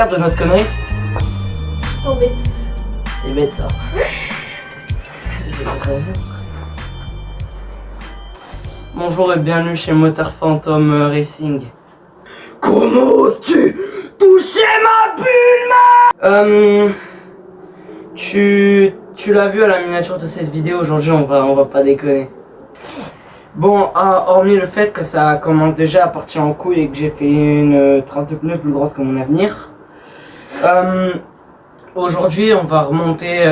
fier de notre connerie? Tombé. C'est bête ça. Bonjour et bienvenue chez Moteur Phantom Racing. Comment oses-tu toucher ma bulle? Tu l'as vu à la miniature de cette vidéo, aujourd'hui on va pas déconner. Bon, hormis le fait que ça commence déjà à partir en couille et que j'ai fait une trace de pneu plus grosse que mon avenir. Aujourd'hui on va remonter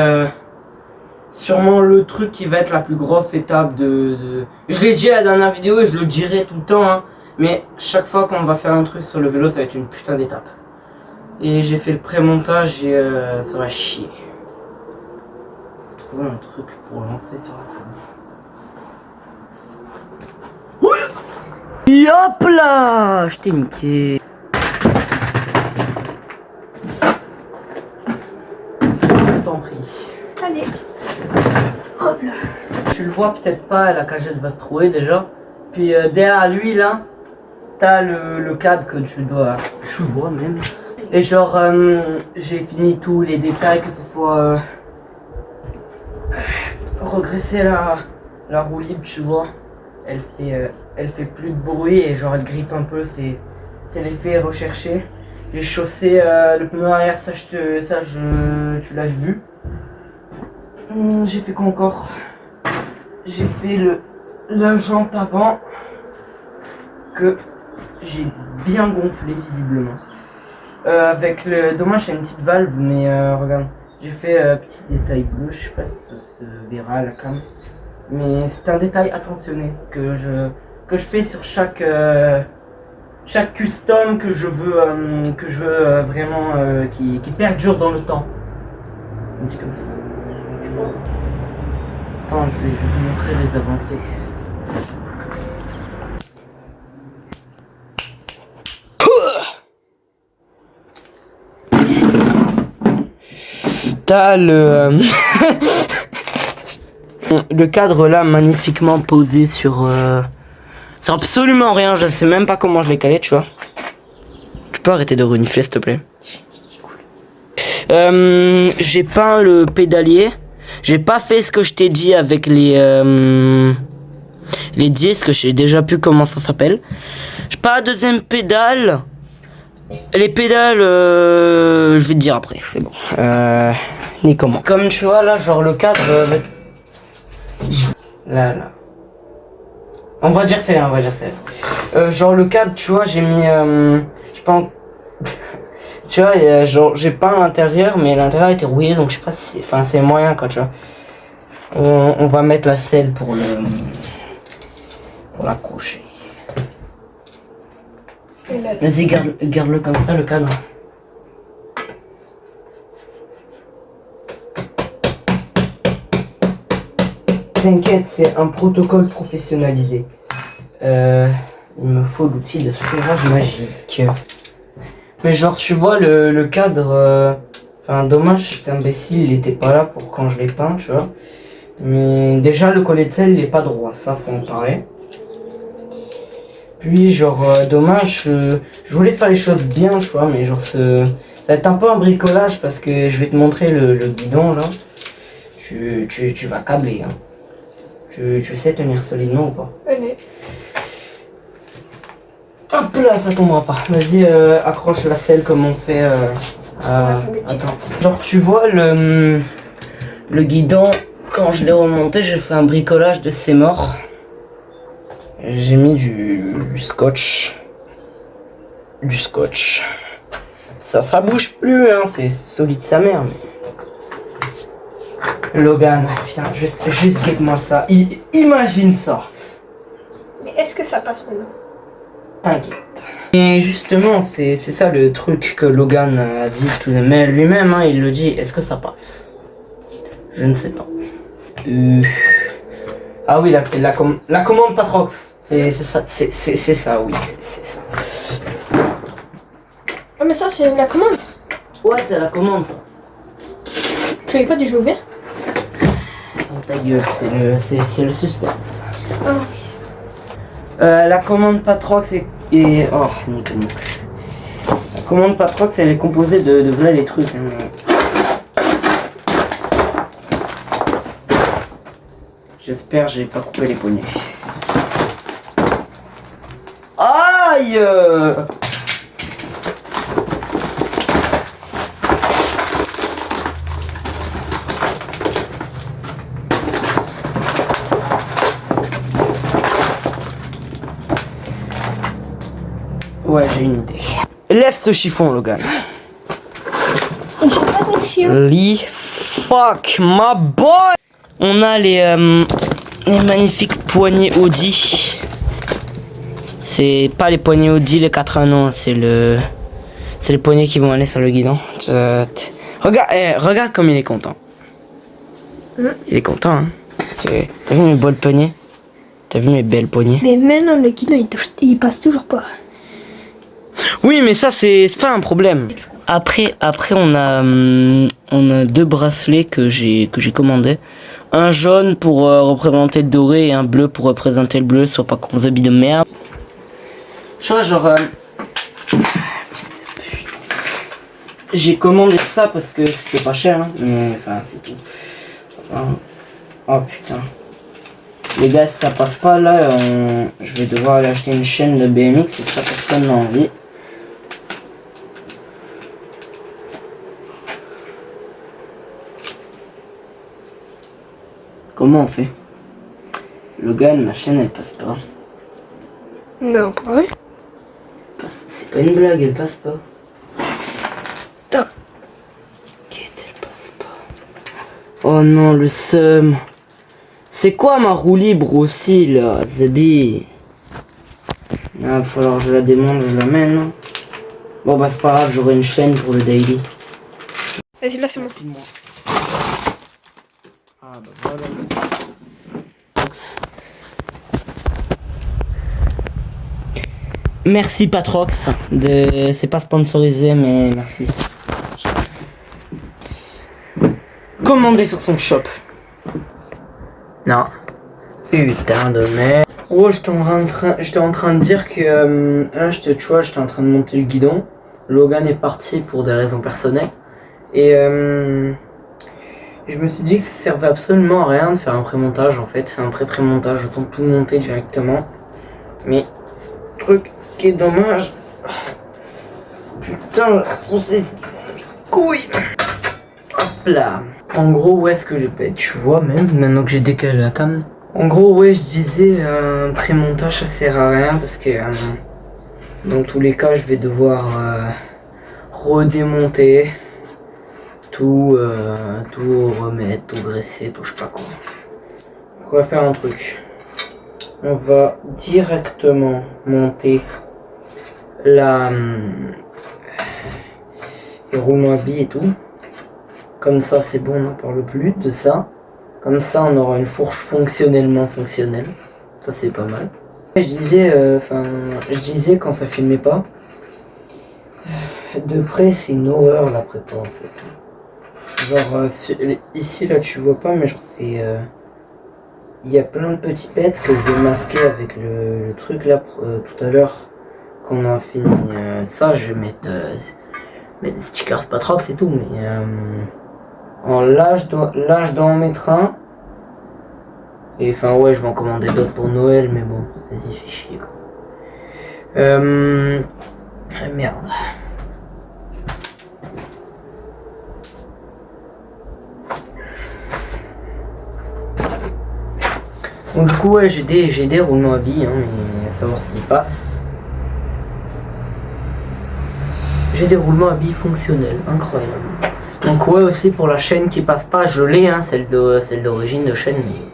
sûrement le truc qui va être la plus grosse étape de... Je l'ai dit à la dernière vidéo et je le dirai tout le temps, hein, mais chaque fois qu'on va faire un truc sur le vélo ça va être une putain d'étape. Et j'ai fait le pré-montage et ça va chier. Faut trouver un truc pour lancer sur la table. Et hop là, je t'ai niqué. Je t'en prie. Allez. Hop là. Tu le vois peut-être pas, la cagette va se trouver déjà. Puis derrière lui là, t'as le cadre que tu dois... Tu vois même. Et genre, j'ai fini tous les détails, que ce soit... regresser la roue libre, tu vois. Elle fait plus de bruit et genre elle grippe un peu, c'est l'effet recherché. J'ai chaussé le pneu arrière, tu l'as vu. J'ai fait quoi encore? J'ai fait la jante avant que j'ai bien gonflé visiblement. Avec le dommage, il y a une petite valve, mais regarde, j'ai fait petit détail bleu, je sais pas si ça se verra à la cam. Mais c'est un détail attentionné que je fais sur chaque custom que je veux vraiment qui perdure dans le temps. On dit comme ça. Attends, je vais te montrer les avancées. T'as le cadre là magnifiquement posé sur c'est absolument rien, je sais même pas comment je l'ai calé, tu vois. Tu peux arrêter de renifler s'il te plaît. J'ai peint le pédalier. J'ai pas fait ce que je t'ai dit avec les disques, j'ai déjà pu comment ça s'appelle. J'ai pas la deuxième pédale. Les pédales, je vais te dire après, c'est bon. Ni comment. Comme tu vois là, genre le cadre avec... Là. On va dire c'est rien, genre le cadre, tu vois, j'ai mis... je pense... tu vois, genre j'ai peint l'intérieur, mais l'intérieur était rouillé, donc je sais pas si c'est... Enfin, c'est moyen quoi, tu vois. On va mettre la selle pour l'accrocher. Vas-y, garde-le comme ça, le cadre. T'inquiète, c'est un protocole professionnalisé. Il me faut l'outil de serrage magique. Mais genre, tu vois, le cadre... Enfin, dommage, cet imbécile, il était pas là pour quand je l'ai peint, tu vois. Mais déjà, le collet de selle, il est pas droit, ça, faut en parler. Puis genre dommage, je voulais faire les choses bien, tu vois, mais genre ça va être un peu un bricolage parce que je vais te montrer le guidon là. Tu vas câbler, hein. Tu sais tenir solidement ou pas? Allez. Hop là, ça tombera pas. Vas-y, accroche la selle comme on fait. Attends. Genre tu vois le guidon, quand je l'ai remonté, j'ai fait un bricolage de ses morts. J'ai mis du scotch. Ça bouge plus, hein, c'est solide sa mère. Mais... Logan, putain, juste guette-moi ça. Imagine ça. Mais est-ce que ça passe maintenant? T'inquiète. Et justement, c'est ça le truc que Logan a dit tout de même. Mais lui-même, hein, il le dit, est-ce que ça passe? Je ne sais pas. Ah oui, la commande Patrox. C'est ça, c'est ça, oui, c'est ça. Ah mais ça c'est la commande. Ouais, c'est la commande ça. Tu savais pas déjà ouvert? Oh, ta gueule, c'est le suspense. Ah oui. La commande Patrox et... Oh, nickel. La Commande Patrox, elle est composée de voilà les trucs. Hein. J'espère que j'ai pas coupé les poignets. Aïe! Ouais, j'ai une idée. Lève ce chiffon, Logan. Et j'ai pas ton chien. Lee, fuck, my boy! On a les magnifiques poignées Audi. C'est pas les poignées Audi, les 4 non, c'est les poignées qui vont aller sur le guidon. Regarde comme il est content. Il est content, hein. T'as vu mes belles poignées? T'as vu mes belles poignées? Mais maintenant, le guidon, il passe toujours pas. Oui, mais ça, c'est pas un problème. Après on a 2 bracelets que j'ai commandés. Un jaune pour représenter le doré et un bleu pour représenter le bleu, soit pas qu'on se de merde. Tu vois, genre... j'ai commandé ça parce que c'était pas cher, hein, mais enfin, c'est tout. Oh putain. Les gars, si ça passe pas, là, je vais devoir aller acheter une chaîne de BMX et ça, personne n'a envie. Comment on fait? Logan, ma chaîne, elle passe pas. Non, pas vrai. C'est pas une blague, elle passe pas. Attends. Elle passe pas. Oh non, le seum. C'est quoi ma roue libre aussi, là, Zabi? Ah, va falloir que je la démonte, je la mène. Bon, bah, c'est pas grave, j'aurai une chaîne pour le daily. Vas-y, là, c'est bon. Ah, bah voilà. Merci Patrox, c'est pas sponsorisé mais merci. Commandé sur son shop. Non. Putain de merde. Oh, j'étais en train de dire que tu vois, j'étais en train de monter le guidon. Logan est parti pour des raisons personnelles. Et je me suis dit que ça servait absolument à rien de faire un pré-montage en fait. C'est un pré-montage, autant tout monter directement. Mais truc qui est dommage. Putain, on s'est couilles. Hop là. En gros, où est-ce que je peux être? Tu vois même, maintenant que j'ai décalé la cam. En gros, ouais, je disais, un pré-montage ça sert à rien parce que dans tous les cas, je vais devoir redémonter tout remettre, tout graisser, tout je sais pas quoi. On va faire un truc. On va directement monter les roulements à billes et tout. Comme ça, c'est bon, on n'en parle plus de ça. Comme ça, on aura une fourche fonctionnelle. Ça, c'est pas mal. Je disais quand ça filmait pas. De près, c'est une horreur la prépa en fait. Genre, ici là, tu vois pas, mais genre, c'est. Il y a plein de petits pets que je vais masquer avec le truc là tout à l'heure. Quand on a fini ça, je vais mettre des stickers Patrox et tout, mais. Là, je dois en mettre un. Et enfin, ouais, je vais en commander d'autres pour Noël, mais bon, vas-y, fais chier quoi. Merde. Donc, du coup, ouais, j'ai des roulements à billes, hein, mais à savoir s'ils passent. J'ai des roulements à billes fonctionnels, incroyable. Donc ouais, aussi pour la chaîne qui passe pas, je l'ai, hein, celle d'origine de chaîne, mais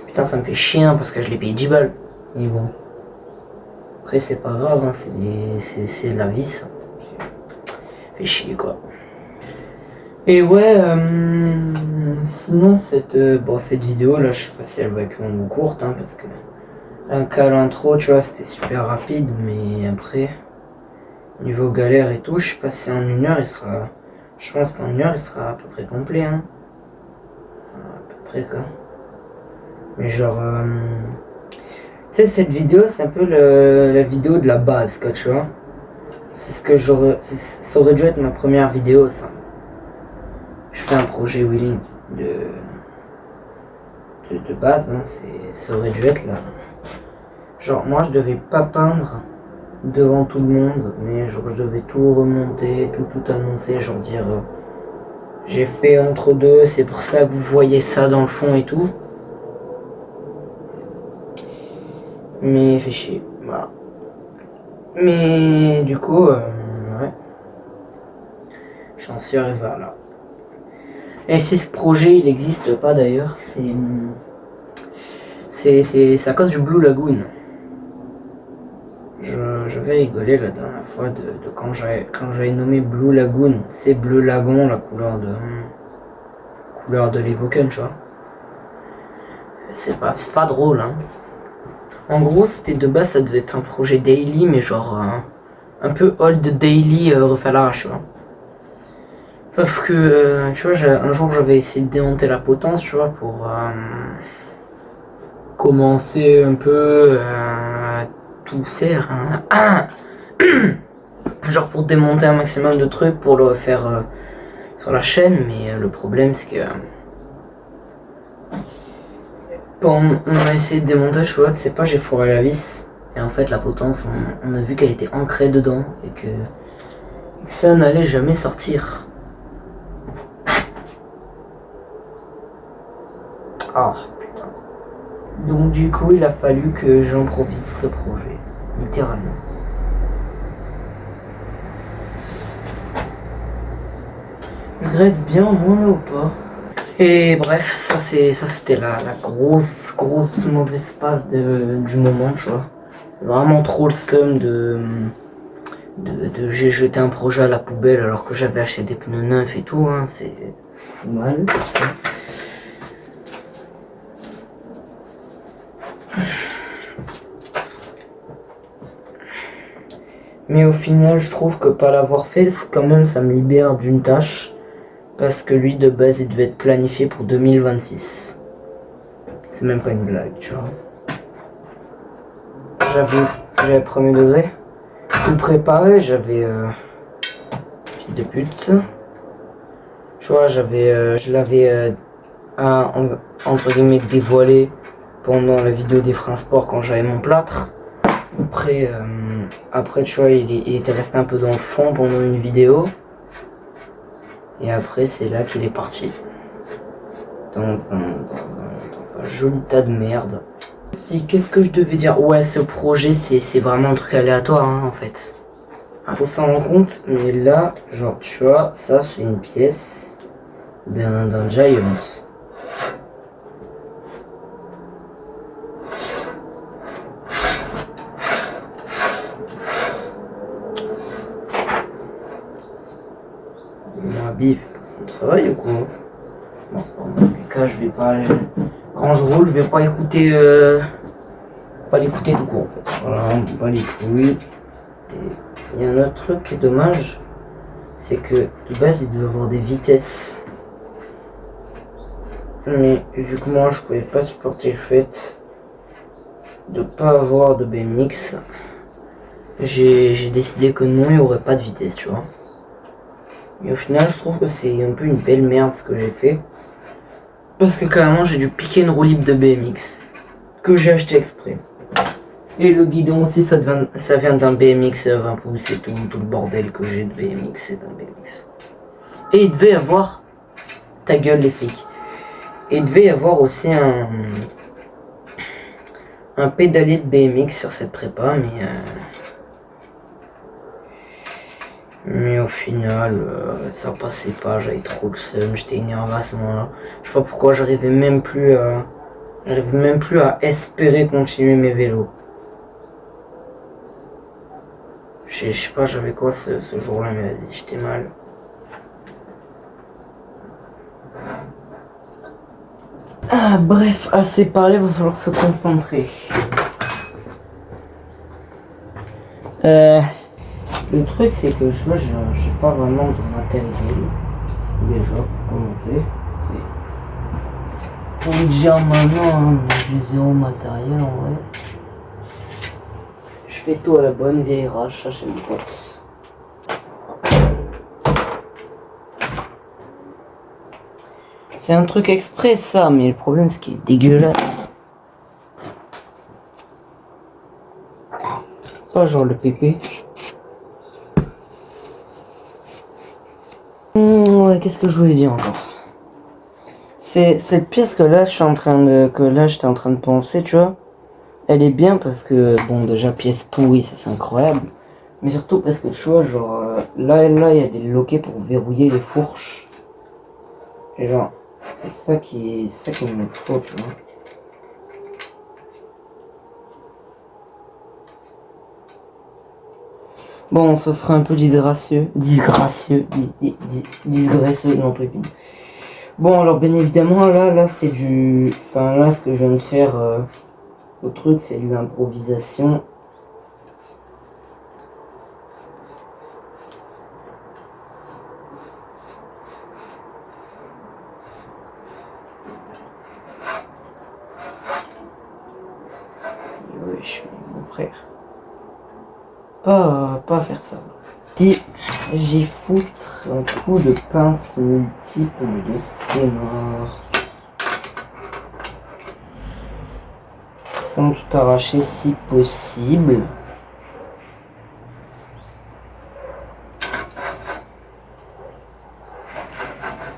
putain ça me fait chier hein, parce que je l'ai payé 10 balles. Mais bon, après c'est pas grave, hein, c'est la vis. Fait chier quoi. Et ouais, sinon cette vidéo là, je sais pas si elle va être longue ou courte, hein, parce que un cas l'intro, tu vois, c'était super rapide, mais après niveau galère et tout, je sais pas si en 1 heure il sera. Je pense qu'en 1 heure il sera à peu près complet, hein. À peu près quoi. Mais genre, tu sais, cette vidéo c'est un peu la vidéo de la base quoi, tu vois. c'est ce que ça aurait dû être ma première vidéo, ça. Je fais un projet wheeling de base, hein, ça aurait dû être là. Genre, moi, je devais pas peindre devant tout le monde, mais genre, je devais tout remonter, tout annoncer, genre dire... j'ai fait entre deux, c'est pour ça que vous voyez ça dans le fond et tout. Mais fait chier, voilà. Mais du coup, ouais. J'en suis arrivé à là. Et si ce projet il n'existe pas d'ailleurs, c'est à cause du Blue Lagoon. Je vais rigoler la dernière fois de quand j'avais nommé Blue Lagoon. C'est Bleu Lagon, la couleur de l'Evoken, tu vois. C'est pas drôle, hein. En gros, c'était de base, ça devait être un projet daily, mais genre un peu old daily refait à l'arrache, tu vois. Sauf que, tu vois, un jour j'avais essayé de démonter la potence, tu vois, pour commencer un peu à tout faire. Hein. Genre pour démonter un maximum de trucs, pour le faire sur la chaîne, mais le problème c'est que... Bon, on a essayé de démonter, tu vois, tu sais pas, j'ai fourré la vis. Et en fait, la potence, on a vu qu'elle était ancrée dedans et que ça n'allait jamais sortir. Ah, putain. Donc du coup, il a fallu que j'improvise ce projet, littéralement. Il reste bien au moins là ou pas? Et bref, ça c'était la grosse mauvaise passe du moment, tu vois. Vraiment trop le seum de j'ai jeté un projet à la poubelle alors que j'avais acheté des pneus neufs et tout, hein, c'est fou mal. Ça. Mais au final, je trouve que pas l'avoir fait, quand même, ça me libère d'une tâche. Parce que lui, de base, il devait être planifié pour 2026. C'est même pas une blague, tu vois. J'avais premier degré. Tout préparé, j'avais... fils de pute. Tu vois, je l'avais, entre guillemets, dévoilé pendant la vidéo des freins sport quand j'avais mon plâtre. Après, tu vois, il était resté un peu dans le fond pendant une vidéo. Et après, c'est là qu'il est parti. Dans un joli tas de merde. Si, qu'est-ce que je devais dire? Ouais, ce projet, c'est vraiment un truc aléatoire, hein, en fait. Faut s'en rendre compte, mais là, genre, tu vois, ça, c'est une pièce d'un Giant. Il fait pas son travail ou quoi? Non, c'est pas dans les cas, je vais pas aller... Quand je roule, je vais pas écouter pas l'écouter tout court en fait. Voilà, pas les couilles. Il y a un autre truc qui est dommage, c'est que de base il devait avoir des vitesses. Mais vu que moi je pouvais pas supporter le fait de pas avoir de BMX, j'ai décidé que non, il n'y aurait pas de vitesse, tu vois. Et au final, je trouve que c'est un peu une belle merde ce que j'ai fait. Parce que carrément, j'ai dû piquer une roue libre de BMX. Que j'ai acheté exprès. Et le guidon aussi, ça vient d'un BMX 20 pouces et tout le bordel que j'ai de BMX, c'est d'un BMX. Et il devait y avoir... Ta gueule les flics. Et il devait y avoir aussi un pédalier de BMX sur cette prépa, mais au final, ça passait pas, j'avais trop le seum, j'étais énervé à ce moment-là. Je sais pas pourquoi, j'arrivais même plus à espérer continuer mes vélos. Je sais pas, j'avais quoi ce jour-là, mais vas-y, j'étais mal. Ah, bref, assez parlé, va falloir se concentrer. Le truc c'est que je vois, j'ai pas vraiment de matériel. Déjà, pour commencer. Faut le dire maintenant, hein, mais j'ai zéro matériel en vrai. Je fais tout à la bonne vieille rage, ça chez mon pote. C'est un truc exprès ça, mais le problème c'est qu'il est dégueulasse. Pas genre le pépé. Ouais, qu'est-ce que je voulais dire encore? C'est cette pièce que là j'étais en train de penser, tu vois. Elle est bien parce que bon déjà pièce pourrie, ça c'est incroyable. Mais surtout parce que tu vois genre là il y a des loquets pour verrouiller les fourches. Et genre c'est ça qu'il me faut, tu vois. Bon, ça sera un peu disgracieux, non pépine. Bon, alors bien évidemment, là c'est du... Enfin, là, ce que je viens de faire au truc, c'est de l'improvisation. Wesh, mon frère. Pas faire ça. Si j'y foutre un coup de pince multiple de ces morts. Sans tout arracher si possible.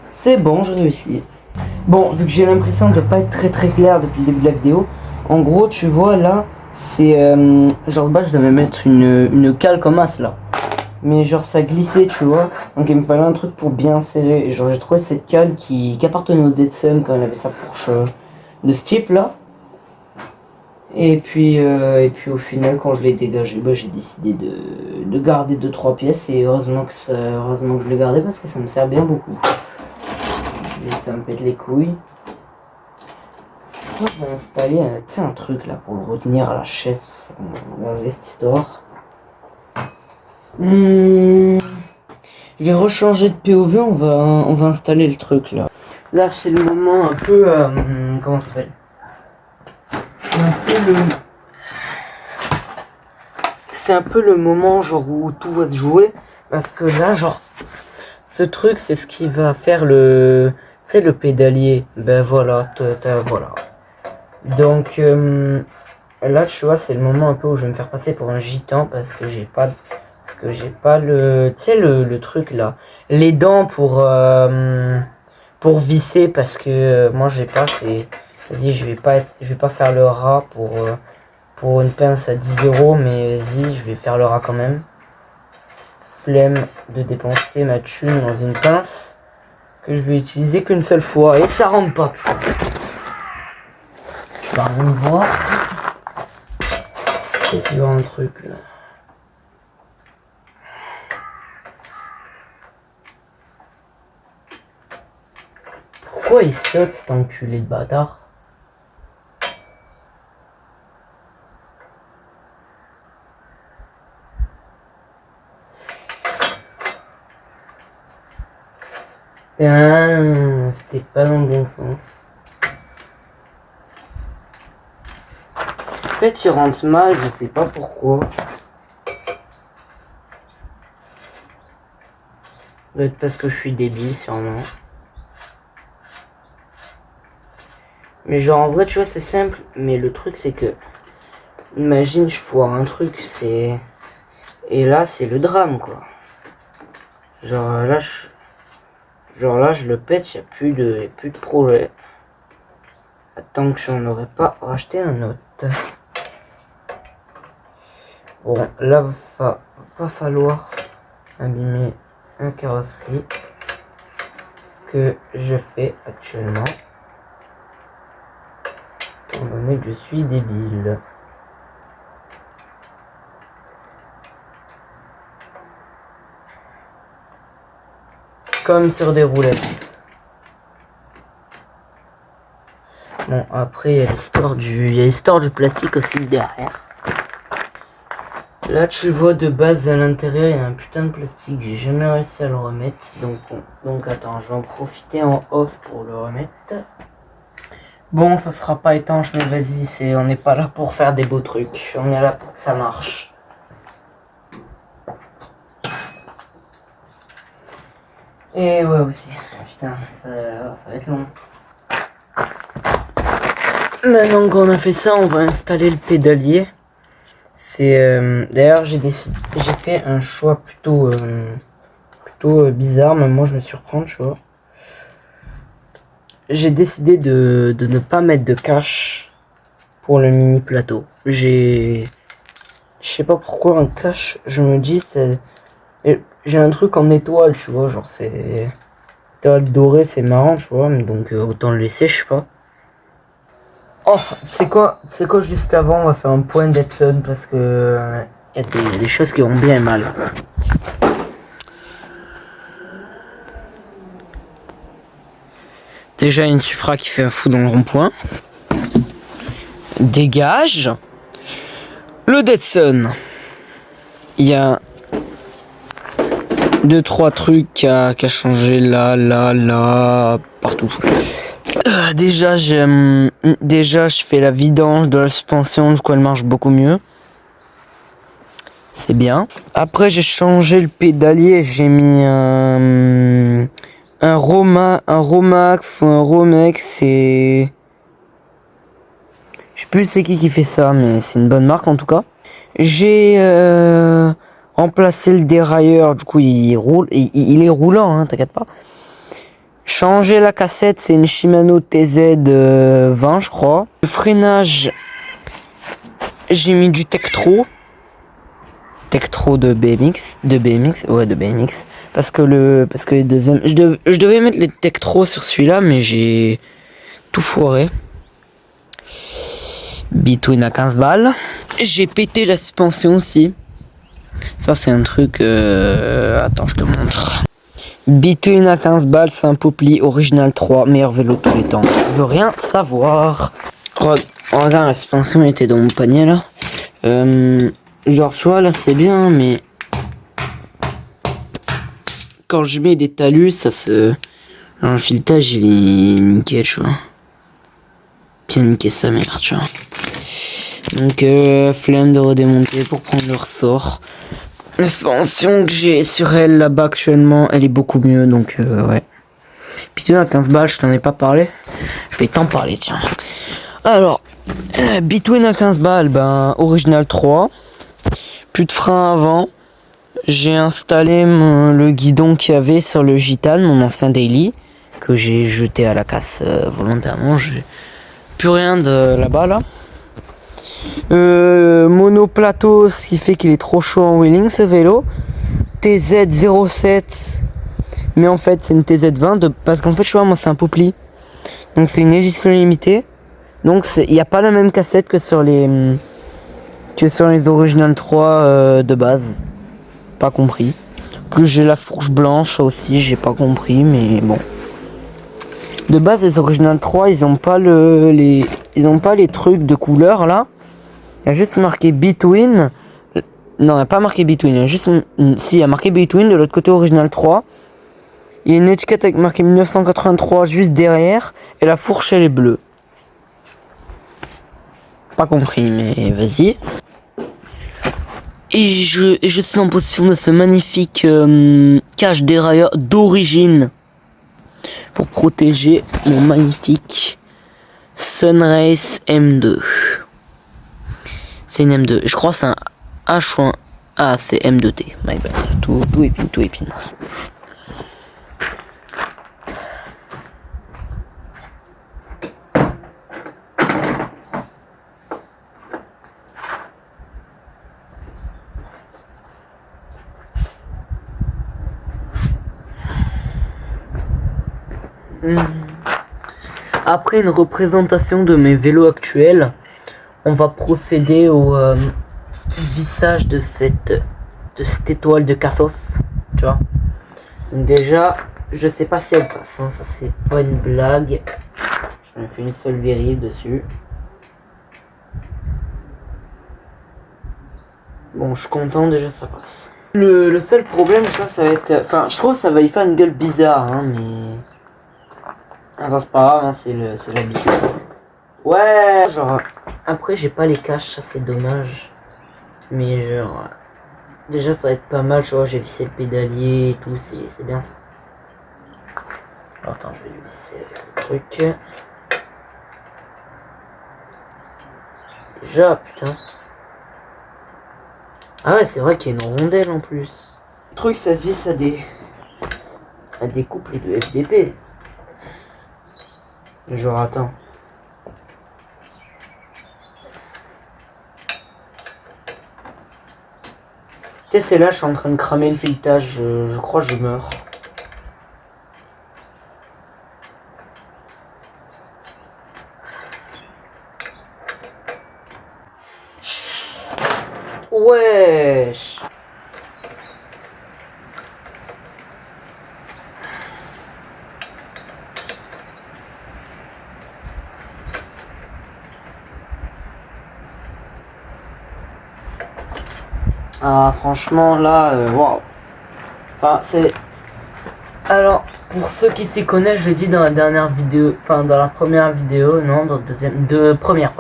C'est bon, j'ai réussi. Bon, vu que j'ai l'impression de pas être très clair depuis le début de la vidéo, en gros, tu vois là, c'est genre bah je devais mettre une cale comme as là. Mais genre ça glissait, tu vois. Donc il me fallait un truc pour bien serrer. Et genre j'ai trouvé cette cale qui appartenait au Dead Sam quand il avait sa fourche de ce type là. Et puis au final quand je l'ai dégagé, bah, j'ai décidé de garder 2-3 pièces. Et heureusement que je l'ai gardé parce que ça me sert bien beaucoup. Et ça me pète les couilles. Je vais installer un truc là pour le retenir à la chaise. On va enlever cette histoire. Je vais rechanger de POV, on va installer le truc là. Là c'est le moment un peu comment ça s'appelle? C'est un peu le moment genre où tout va se jouer. Parce que là genre ce truc c'est ce qui va faire le. Tu sais le pédalier. Ben voilà, voilà. Donc là tu vois c'est le moment un peu où je vais me faire passer pour un gitan parce que j'ai pas le, tu sais le truc là, les dents pour visser parce que moi j'ai pas, c'est, vas-y je vais pas faire le rat pour une pince à 10 €, mais vas-y je vais faire le rat quand même. Flemme de dépenser ma thune dans une pince que je vais utiliser qu'une seule fois et ça rentre pas. Tu vas rien voir. Tu vois un truc là. Pourquoi il saute cet enculé de bâtard? C'était pas dans le bon sens. En fait, il rentre mal, je sais pas pourquoi. Peut-être parce que je suis débile, sûrement. Mais genre, en vrai, tu vois, c'est simple. Mais le truc, c'est que... Imagine, je foire un truc, c'est... Et là, c'est le drame, quoi. Genre, là, je le pète, il n'y a plus de projet. Tant que j'en aurais pas racheté un autre. Bon, là, va falloir abîmer un carrosserie. Ce que je fais actuellement. Étant donné que je suis débile. Comme sur des roulettes. Bon, après, il y a l'histoire du plastique aussi derrière. Là, tu vois de base à l'intérieur, il y a un putain de plastique. J'ai jamais réussi à le remettre. Donc attends, je vais en profiter en off pour le remettre. Bon, ça sera pas étanche, mais vas-y, on n'est pas là pour faire des beaux trucs. On est là pour que ça marche. Et ouais aussi. Putain, ça va être long. Maintenant qu'on a fait ça, on va installer le pédalier. C'est d'ailleurs j'ai fait un choix plutôt bizarre, même moi je me surprends, tu vois. J'ai décidé de ne pas mettre de cache pour le mini plateau. Je sais pas pourquoi un cache, je me dis j'ai un truc en étoile, tu vois, genre c'est étoile dorée, c'est marrant, tu vois, donc autant le laisser, je sais pas. Oh, c'est quoi juste avant, on va faire un point d'Edson parce que y a des choses qui vont bien et mal. Déjà une Supra qui fait un fou dans le rond-point. Dégage. Le Datsun. Il y a 2-3 trucs à changer là, partout. Déjà je fais la vidange de la suspension, du coup elle marche beaucoup mieux. C'est bien. Après j'ai changé le pédalier, j'ai mis un Romax ou un Romex et je sais plus c'est qui fait ça, mais c'est une bonne marque en tout cas. J'ai remplacé le dérailleur, du coup il roule, il est roulant, hein, t'inquiète pas. Changer la cassette, c'est une Shimano TZ 20 je crois. Le freinage, j'ai mis du Tektro de BMX, parce que les deuxièmes, je devais mettre les Tektro sur celui-là, mais j'ai tout foiré. Between à 15 balles. J'ai pété la suspension aussi. Ça c'est un truc, attends je te montre. Between à 15 balles, c'est un Popli Original 3, meilleur vélo de tous les temps. Je veux rien savoir. Regarde, la suspension était dans mon panier là. Genre tu vois là c'est bien, mais quand je mets des talus, ça se... Alors, le filetage il est nickel, tu vois. Bien niquer sa mère, tu vois. Donc flemme de redémonter pour prendre le ressort. La suspension que j'ai sur elle là-bas actuellement, elle est beaucoup mieux, donc ouais. Puis tu vois, 15 balles, je t'en ai pas parlé. Je vais t'en parler, tiens. Alors, Between à 15 balles, ben, Original 3. Plus de frein avant. J'ai installé le guidon qu'il y avait sur le Gitane, mon ancien daily, que j'ai jeté à la casse volontairement. J'ai plus rien de là-bas, là. Monoplateau, ce qui fait qu'il est trop chaud en wheeling ce vélo. TZ07, mais en fait c'est une TZ20 parce qu'en fait je vois moi c'est un Popli, donc c'est une édition limitée, donc il n'y a pas la même cassette que sur les Original 3 de base. Pas compris. Plus j'ai la fourche blanche aussi, j'ai pas compris, mais bon. De base les Original 3 ils ont pas les trucs de couleur là. Il y a juste marqué Between. Non, il n'y a pas marqué Between. Il y a juste... Si, il y a marqué Between de l'autre côté Original 3. Il y a une étiquette avec marqué 1983 juste derrière. Et la fourche, elle est bleue. Pas compris, mais vas-y. Et je suis en possession de ce magnifique cache dérailleur d'origine. Pour protéger mon magnifique Sunrace M2. C'est une M2. Je crois que c'est un H ou un A, c'est M2T. My bad. Tout épine. Après une représentation de mes vélos actuels, on va procéder au vissage de cette étoile de Cassos, tu vois. Donc déjà, je sais pas si elle passe, hein, ça c'est pas une blague. J'en ai fait une seule vérif dessus. Bon, je suis content, déjà ça passe. Le seul problème, je crois, ça va être... Enfin, je trouve que ça va y faire une gueule bizarre, hein, mais... Ah, ça c'est pas grave, hein, c'est l'habitude. Ouais, genre... Après, j'ai pas les caches, ça c'est dommage. Mais genre... Déjà, ça va être pas mal, tu vois, j'ai vissé le pédalier et tout, c'est bien ça. Alors, attends, je vais lui visser le truc. Déjà, putain. Ah ouais, c'est vrai qu'il y a une rondelle en plus. Le truc, ça se visse à des couples de FDP. Genre, attends. Tu sais, c'est là, je suis en train de cramer le filetage. Je crois que je meurs. Wesh. Ah, franchement, là, waouh. Enfin, c'est... Alors, pour ceux qui s'y connaissent, je l'ai dit dans la dernière vidéo, enfin, dans la première vidéo, non, dans la deuxième, première.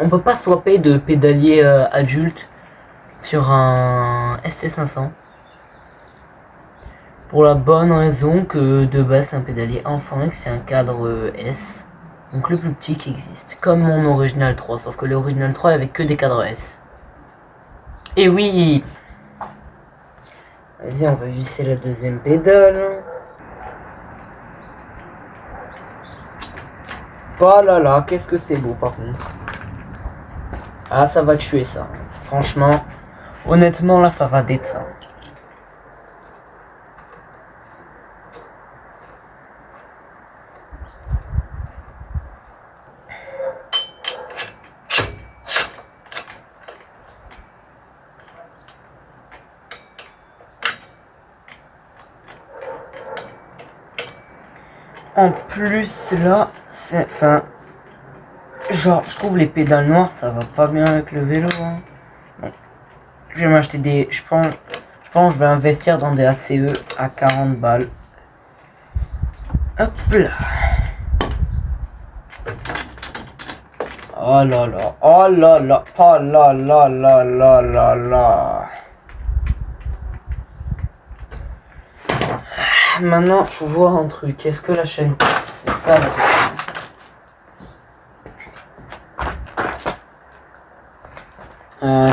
On peut pas swapper de pédalier adulte sur un ST500. Pour la bonne raison que de base c'est un pédalier enfant et que c'est un cadre S. Donc le plus petit qui existe. Comme mon Original 3, sauf que l'Original 3 avait que des cadres S. Et oui. Vas-y, on va visser la deuxième pédale. Oh là là, qu'est-ce que c'est beau par contre. Ah, ça va tuer ça. Franchement, honnêtement là, ça va d'être ça. En plus là, c'est... Enfin... Genre, je trouve les pédales noires, ça va pas bien avec le vélo. Hein. Bon. Je vais m'acheter des... Je pense que je vais investir dans des ACE à 40 balles. Hop là. Oh là là. Oh là là. Oh là là là là là là. Maintenant, faut voir un truc. Est-ce que la chaîne passe? C'est ça la question.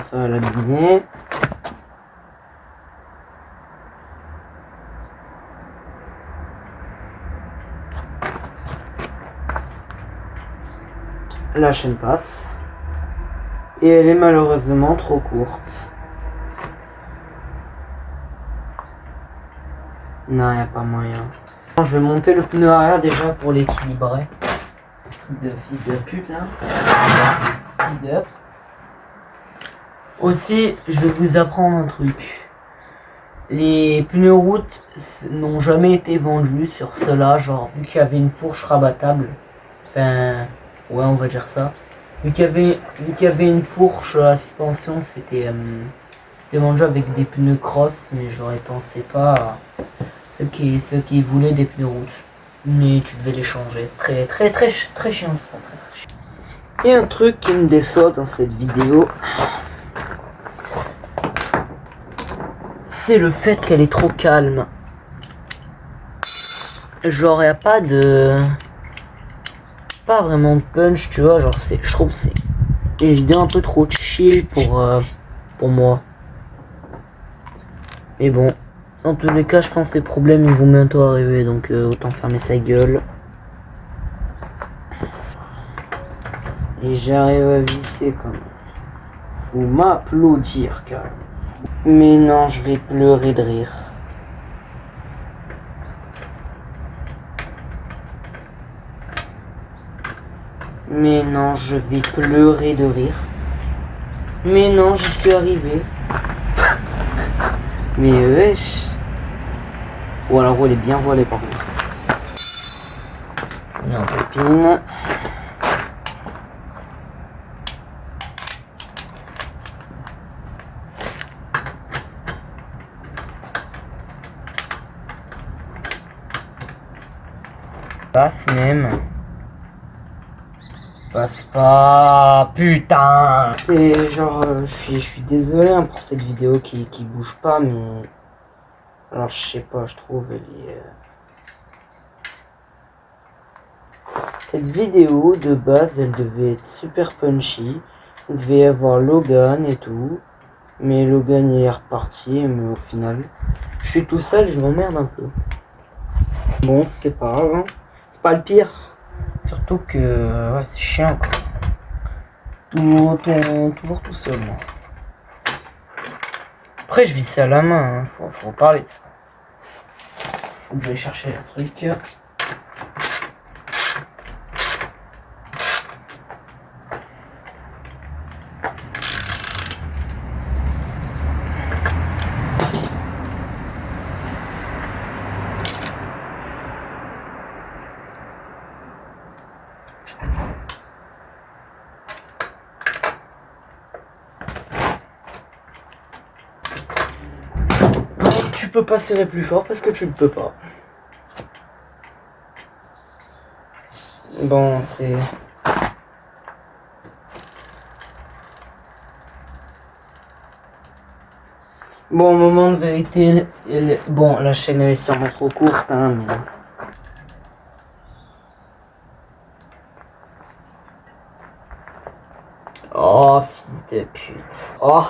Ça va l'abîmer. La chaîne passe. Et elle est malheureusement trop courte. Non, y a pas moyen. Je vais monter le pneu arrière déjà pour l'équilibrer. Truc de fils de pute là. Fils de... Aussi, je vais vous apprendre un truc. Les pneus route n'ont jamais été vendus sur cela, genre vu qu'il y avait une fourche rabattable. Enfin, ouais, on va dire ça. Vu qu'il y avait une fourche à suspension, c'était vendu avec des pneus cross, mais j'aurais pensé pas à ceux qui voulaient des pneus route. Mais tu devais les changer. C'est très chiant tout ça, très chiant. Et un truc qui me déçoit dans cette vidéo, c'est le fait qu'elle est trop calme. Genre, y a pas de... Pas vraiment de punch, tu vois, genre, je trouve que c'est une vidéo un peu trop chill pour moi. Mais bon, dans tous les cas, je pense que les problèmes, ils vont bientôt arriver, donc autant fermer sa gueule. Et j'arrive à visser quand même. Faut m'applaudir quand même. Mais non, je vais pleurer de rire. Mais non, je vais pleurer de rire. Mais non, j'y suis arrivé. Mais wesh. Ou alors elle est bien voilée par contre. Non, copine. Passe même. Passe pas, putain. C'est genre, je suis désolé hein, pour cette vidéo qui bouge pas, mais alors je sais pas, je trouve elle est Cette vidéo de base, elle devait être super punchy. Il devait y avoir Logan et tout. Mais Logan il est reparti, mais au final, je suis tout seul et je m'emmerde un peu. Bon, c'est pas grave, hein. C'est pas le pire. Surtout que ouais, c'est chiant quoi. Toujours tout seul moi. Après je vis ça à la main, hein. Faut parler de ça. Faut que j'aille chercher un truc. Tu peux pas serrer plus fort parce que tu ne peux pas. Bon, c'est... Bon, moment de vérité, bon, la chaîne elle est sûrement trop courte, hein, mais... Oh, fils de pute. Oh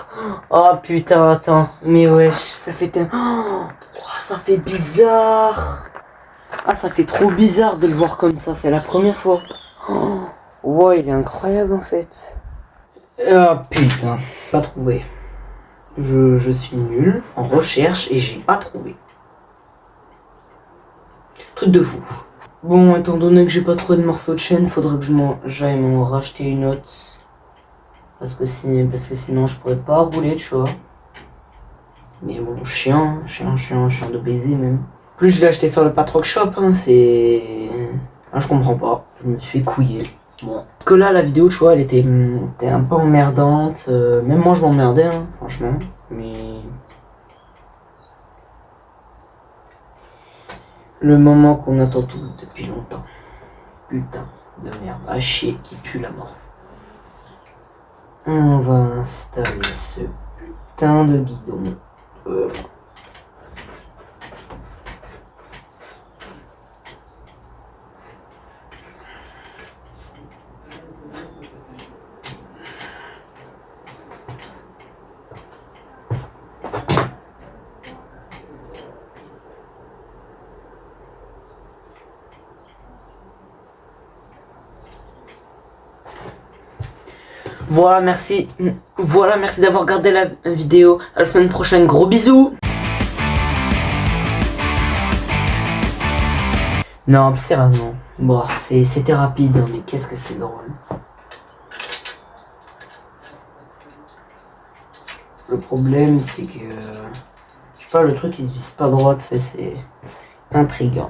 putain, attends. Mais wesh, ça fait... Oh, ça fait bizarre. Ah, ça fait trop bizarre de le voir comme ça, c'est la première fois. Oh, ouais, il est incroyable en fait. Ah putain, pas trouvé. Je suis nul en recherche et j'ai pas trouvé. Truc de fou. Bon, étant donné que j'ai pas trouvé de morceau de chaîne, faudra que j'aille m'en racheter une autre. Parce que sinon je pourrais pas rouler, tu vois. Mais bon, chiant de baiser même. Plus je l'ai acheté sur le Patrock Shop, hein, c'est... Ah, je comprends pas, je me suis fait couiller. Bon. Parce que là, la vidéo, tu vois, elle était un peu emmerdante. Même moi, je m'emmerdais, hein, franchement. Mais... Le moment qu'on attend tous depuis longtemps. Putain de merde, à chier, qui pue la mort. On va installer ce putain de guidon. Voilà, merci. Voilà, merci d'avoir regardé la vidéo. À la semaine prochaine. Gros bisous. Non, sérieusement. Bon, c'était rapide, hein, mais qu'est-ce que c'est drôle. Le problème, c'est que... je sais pas, le truc, il se visse pas droit, c'est intriguant.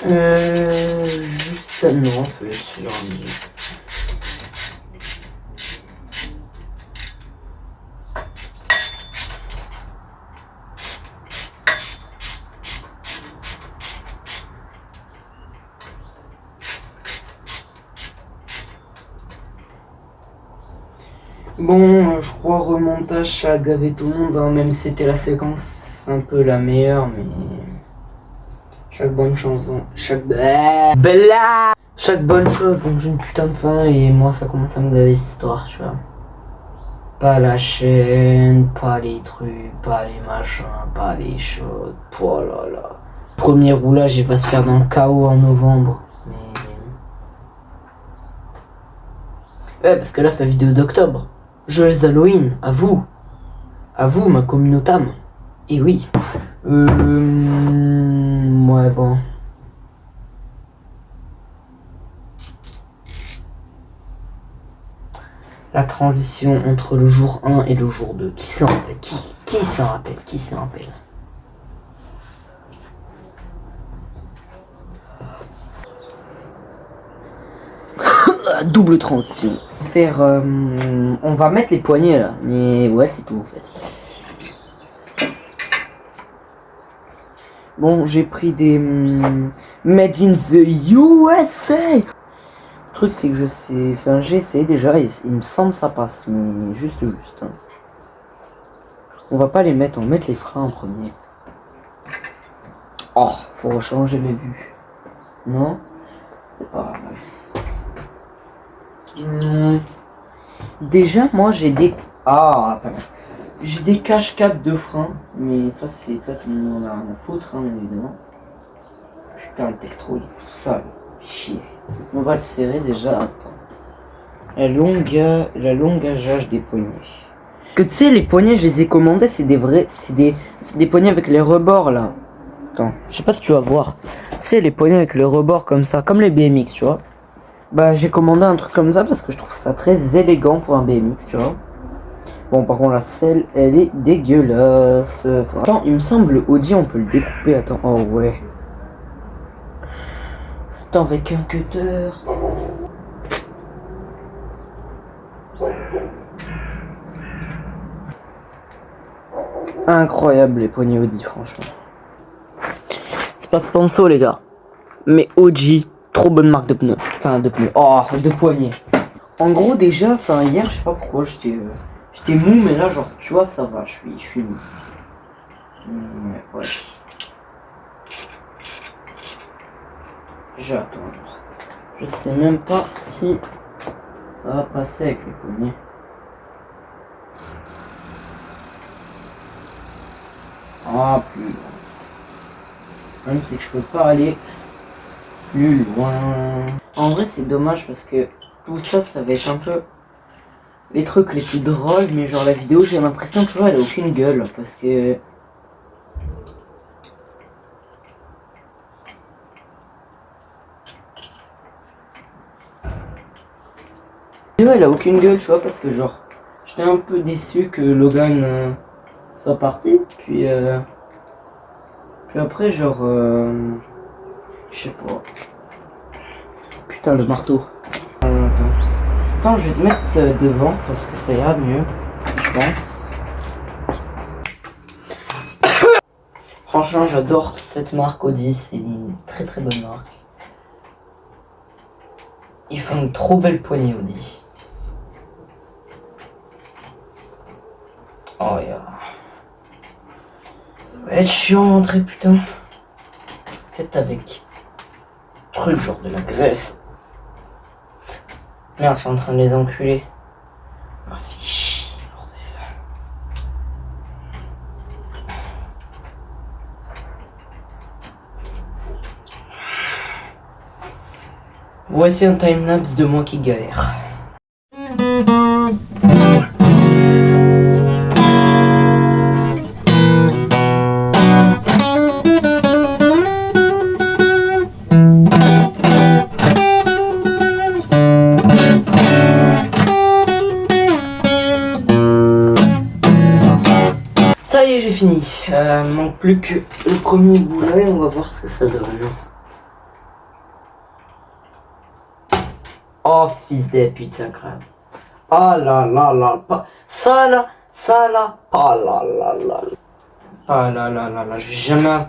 Juste ça, non, en fait, j'ai envie. Bon, je crois remontage, ça a gavé tout le monde, hein, même si c'était la séquence un peu la meilleure, mais... Chaque bonne chanson, chaque bonne chose, donc j'ai une putain de faim et moi ça commence à me gaver cette histoire, tu vois. Pas la chaîne, pas les trucs, pas les machins, pas les choses, oh là là. Premier roulage il va se faire dans le chaos en novembre, mais... Ouais, parce que là c'est la vidéo d'octobre. Joyeux Halloween, à vous ma communauté. Et oui. Ouais, bon. La transition entre le jour 1 et le jour 2. Qui s'en rappelle? Qui s'en rappelle? Qui s'en rappelle? Double transition. Faire... on va mettre les poignets là. Mais ouais, c'est tout en fait. Bon, j'ai pris des Made in the USA. Le truc c'est que je sais, enfin j'ai essayé déjà et il me semble que ça passe, mais juste. Hein. On va pas les mettre, on va mettre les freins en premier. Oh, faut changer les vues. Non? C'est pas grave. Déjà, moi j'ai des... Ah, attends. J'ai des cache-cap de frein. Mais ça, c'est ça, tout le monde en a rien à foutre, hein, bien évidemment. Putain, le Tektro, il est tout sale. Chier. On va le serrer déjà. Attends. L'engageage des poignets. Que tu sais, les poignets, je les ai commandés, c'est des vrais... C'est des poignets avec les rebords, là. Attends, je sais pas si tu vas voir. C'est les poignets avec le rebord comme ça, comme les BMX, tu vois. Bah, j'ai commandé un truc comme ça parce que je trouve ça très élégant pour un BMX, tu vois. Bon, par contre, la selle, elle est dégueulasse. Attends, il me semble, le Audi, on peut le découper. Attends, oh ouais. Attends, avec un cutter. Incroyable les poignées Audi, franchement. C'est pas sponsor, les gars. Mais Audi, trop bonne marque de pneus. Enfin, de pneus. Oh, de poignées. En gros, déjà, enfin, hier, je sais pas pourquoi, j'étais mou, mais là, genre, tu vois, ça va, je suis mou. Ouais. J'attends, genre. Je sais même pas si ça va passer avec les poignets. Ah, plus loin. Le problème, c'est que je peux pas aller plus loin. En vrai, c'est dommage parce que tout ça, ça va être un peu les trucs les plus drôles, mais genre la vidéo, j'ai l'impression que tu vois, elle a aucune gueule parce que. Elle a aucune gueule, tu vois, parce que genre, j'étais un peu déçu que Logan soit parti, puis après, genre, je sais pas. Putain, le marteau. Attends, je vais te mettre devant parce que ça ira mieux, je pense. Franchement, j'adore cette marque Audi, c'est une très très bonne marque. Ils font une trop belle poignée Audi. Oh yeah. Ça va être chiant d'entrer, putain. Peut-être avec truc genre de la graisse. Merde, je suis en train de les enculer. Ah, fiche, bordel. Voici un timelapse de moi qui galère. Ça y est, j'ai fini. Manque plus que le premier boulet, on va voir ce que ça donne. Oh, fils de pute, c'est incroyable. Ah là là là, pas... ça là, ah là là là. Ah là là là là, je vais jamais...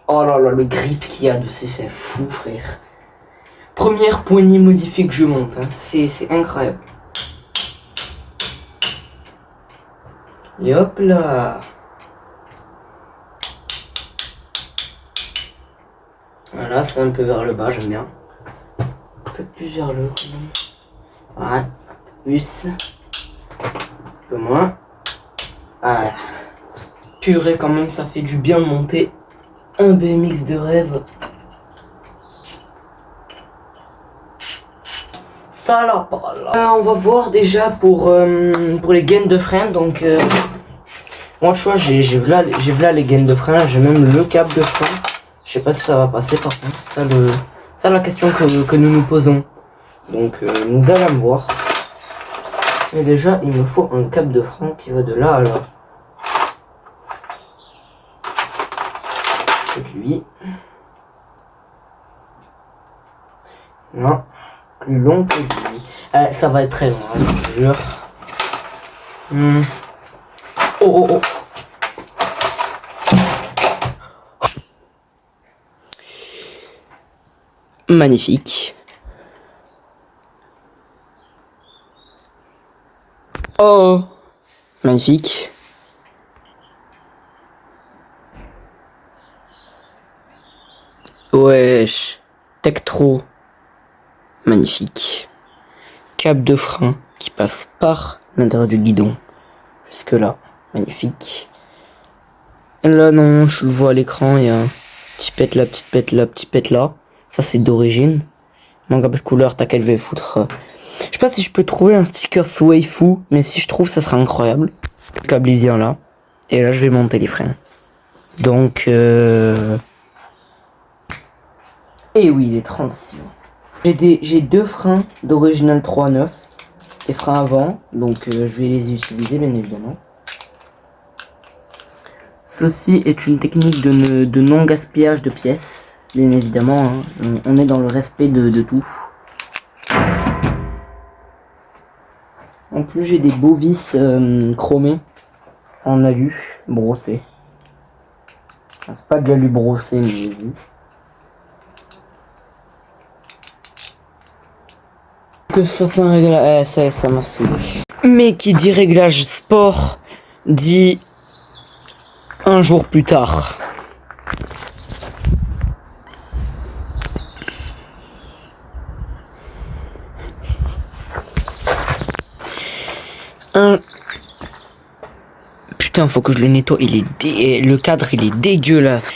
Oh là là, le grip qu'il y a dessus, c'est fou, frère. Première poignée modifiée que je monte, hein. C'est incroyable. Et hop là. Voilà, c'est un peu vers le bas, j'aime bien. Un peu plus vers le haut quand même. Voilà, un peu plus. Un peu moins. Voilà. Purée, quand même, ça fait du bien de monter un BMX de rêve. Ça là, pas là. On va voir déjà pour les gaines de frein. Donc, moi, tu vois, j'ai là les gaines de frein. J'ai même le câble de frein. Je sais pas si ça va passer par contre. Ça la question que nous nous posons. Donc, nous allons voir. Mais déjà, il me faut un câble de frein qui va de là à là. C'est lui. Non, plus long que lui. Ça va être très long, hein, je te jure. Oh oh oh. Magnifique. Oh, magnifique. Wesh. Tektro. Magnifique. Câble de frein qui passe par l'intérieur du guidon. Jusque là. Magnifique. Et là, non, je le vois à l'écran, il y a un petit pète là, petite pète là, petit pète là. Ça, c'est d'origine. Il manque un peu de couleur, t'as qu'à le foutre. Je sais pas si je peux trouver un sticker Swayfu, mais si je trouve, ça sera incroyable. Le câble, il vient là. Et là, je vais monter les freins. Donc, et oui, les transitions. J'ai deux freins d'original 3.9. Des freins avant, donc je vais les utiliser, bien évidemment. Ceci est une technique de non-gaspillage de pièces. Bien évidemment, hein. On est dans le respect de tout. En plus, j'ai des beaux vis chromés en alu brossé. C'est pas de l'alu brossé, mais vas-y. Que je fasse un réglage... ça m'a saoulé. Mais qui dit réglage sport, dit... un jour plus tard. Putain, faut que je le nettoie. Le cadre, il est dégueulasse.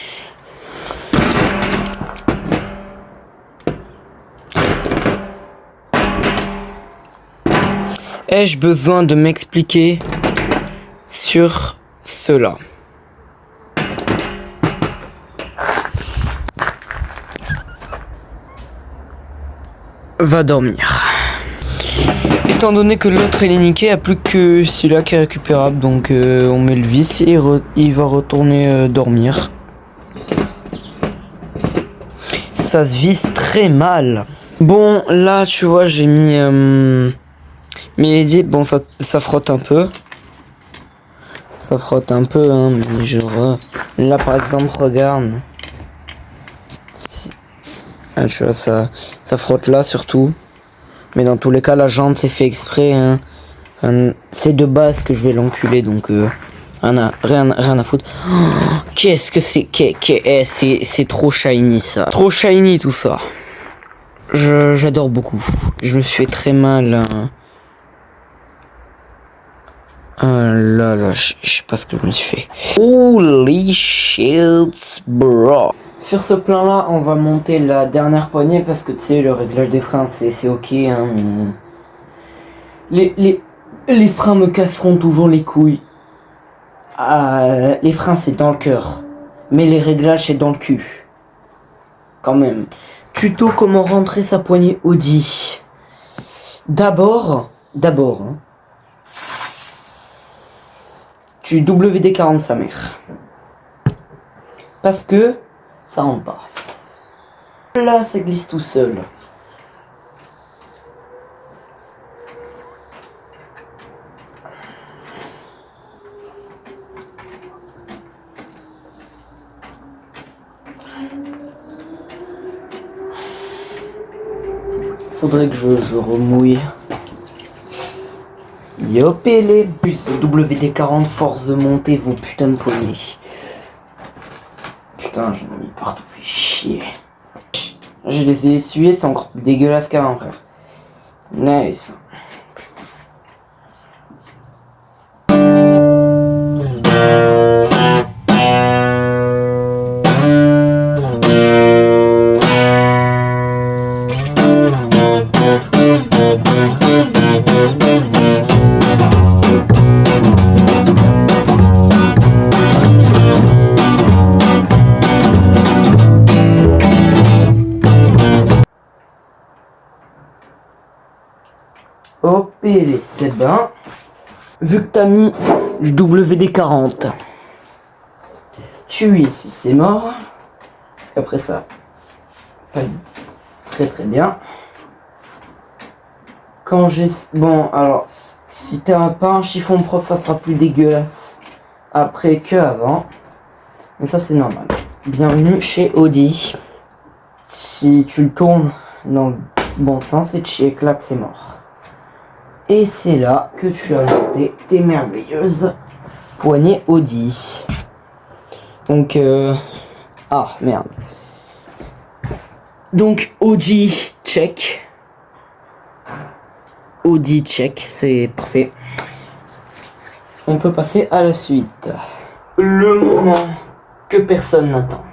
Ai-je besoin de m'expliquer sur cela? Va dormir. Étant donné que l'autre il est niqué, il n'y a plus que celui-là qui est récupérable, donc on met le vis et il va retourner dormir. Ça se visse très mal. Bon, là tu vois, j'ai mis mes LEDs, bon ça frotte un peu. Ça frotte un peu, hein, mais genre là par exemple, regarde. Ah, tu vois, ça frotte là surtout. Mais dans tous les cas, la jante c'est fait exprès. Hein. C'est de base que je vais l'enculer, donc rien à foutre. Oh, qu'est-ce que c'est c'est trop shiny ça. Trop shiny tout ça. J'adore beaucoup. Je me suis fait très mal. Là, je sais pas ce que je me suis fait. Holy shit, bro. Sur ce plan là, on va monter la dernière poignée parce que tu sais, le réglage des freins c'est ok, hein, mais les freins me casseront toujours les couilles. Les freins c'est dans le cœur, mais les réglages c'est dans le cul. Quand même. Tuto comment rentrer sa poignée Audi. D'abord, hein, tu WD-40 sa mère. Parce que ça rentre pas. Là, ça glisse tout seul. Faudrait que je remouille. Yop et les bus WD-40 force de monter vos putains de poignées. Putain, je m'en ai partout, fait chier. Je les ai essuyés, c'est encore plus dégueulasse qu'avant, frère. Nice. Hop, et les c'est ben. Vu que t'as mis du WD-40, tu y essuies, c'est mort. Parce qu'après ça, pas très bien. Quand j'ai... Bon, alors, si t'as pas un chiffon propre, ça sera plus dégueulasse après que avant. Mais ça, c'est normal. Bienvenue chez Audi. Si tu le tournes dans le bon sens et tu éclates, c'est mort. Et c'est là que tu as ajouté tes merveilleuses poignées Audi. Donc, ah, merde. Donc Audi check. Audi check, c'est parfait. On peut passer à la suite. Le moment que personne n'attend.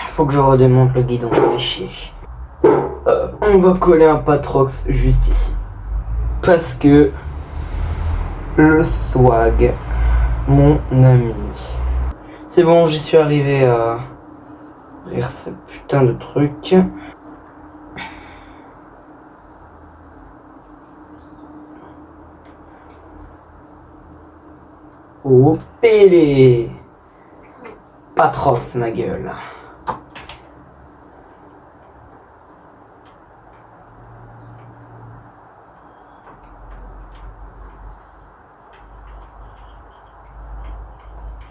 Faut que je redémonte le guidon, ça fait chier. On va coller un Patrox juste ici. Parce que le swag, mon ami. C'est bon, j'y suis arrivé à ouvrir ce putain de truc. Oh pélé! Patrox ma gueule.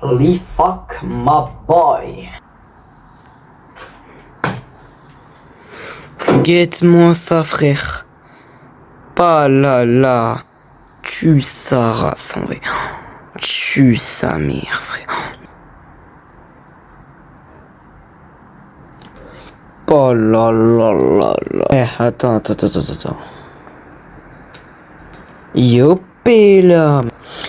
Holy fuck my boy. Guette-moi ça frère. Pas là là. Tue sa race en vrai. Tue sa mère frère. Oh là là là là. Attends. Yopé là.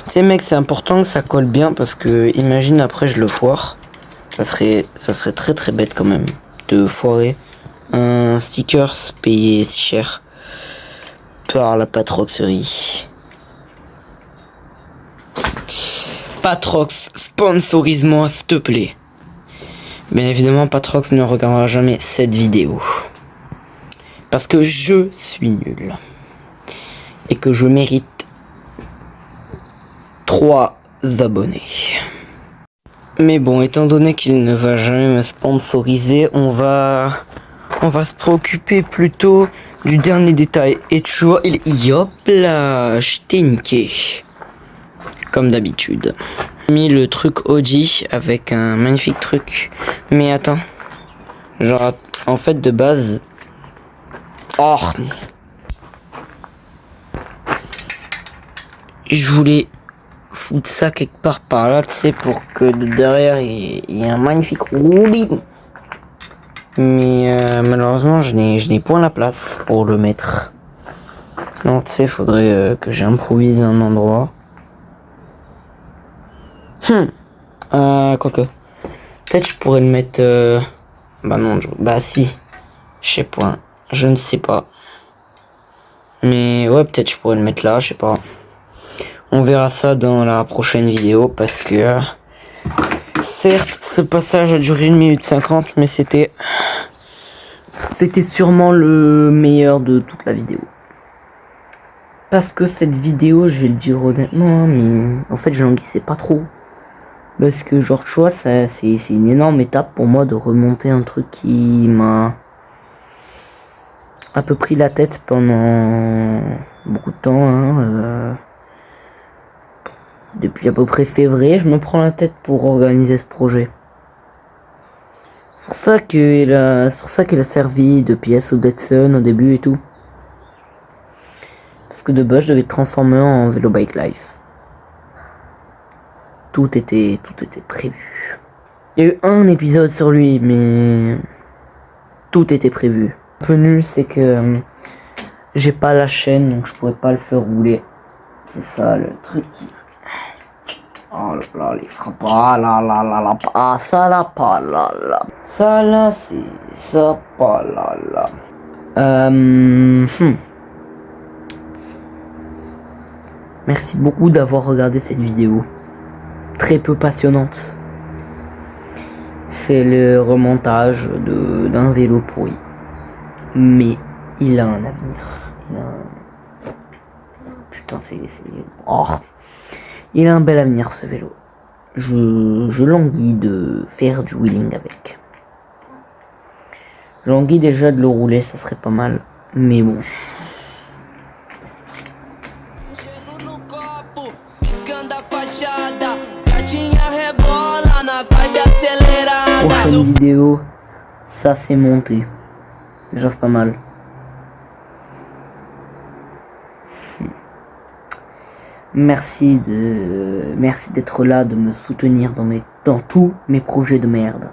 Tu sais mec, c'est important que ça colle bien parce que imagine après je le foire. Ça serait très très bête quand même de foirer un stickers payé si cher par la Patroxerie. Patrox, sponsorise-moi s'il te plaît. Bien évidemment, Patrox ne regardera jamais cette vidéo. Parce que je suis nul. Et que je mérite 3 abonnés. Mais bon, étant donné qu'il ne va jamais me sponsoriser, on va se préoccuper plutôt du dernier détail. Et tu vois, hop là, je t'ai niqué. Comme d'habitude. J'ai mis le truc Audi avec un magnifique truc. Mais attends. Genre, en fait, de base... Oh. Je voulais foutre ça quelque part par là, tu sais, pour que derrière, il y ait un magnifique roulis. Mais malheureusement, je n'ai point la place pour le mettre. Sinon, tu sais, faudrait que j'improvise un endroit. Quoique. Peut-être je pourrais le mettre... Bah non, bah si. Je sais pas. Je ne sais pas. Mais ouais, peut-être je pourrais le mettre là, je sais pas. On verra ça dans la prochaine vidéo parce que... certes, ce passage a duré 1 minute 50, mais c'était sûrement le meilleur de toute la vidéo. Parce que cette vidéo, je vais le dire honnêtement, mais en fait, je languissais pas trop. Parce que genre, tu vois, c'est une énorme étape pour moi de remonter un truc qui m'a un peu pris la tête pendant beaucoup de temps. Hein, depuis à peu près février, je me prends la tête pour organiser ce projet. C'est pour ça qu'il a servi de pièce au Dead Sun au début et tout. Parce que de base, je devais le transformer en Vélo Bike Life. Tout était prévu. Il y a eu un épisode sur lui, mais tout était prévu. Un peu nul, c'est que j'ai pas la chaîne, donc je pourrais pas le faire rouler. C'est ça le truc. Oh là là, les frappes. Ah là là là là. Ah ça là, pas là là. Ça là, c'est ça, pas là là. Merci beaucoup d'avoir regardé cette vidéo. Très peu passionnante. C'est le remontage d'un vélo pourri. Mais il a un avenir. Putain, c'est... Oh. Il a un bel avenir ce vélo. Je languis de faire du wheeling avec. Je languis déjà de le rouler, ça serait pas mal. Mais bon. Prochaine vidéo, ça c'est monté. Déjà c'est pas mal. Merci d'être là, de me soutenir dans tous mes projets de merde.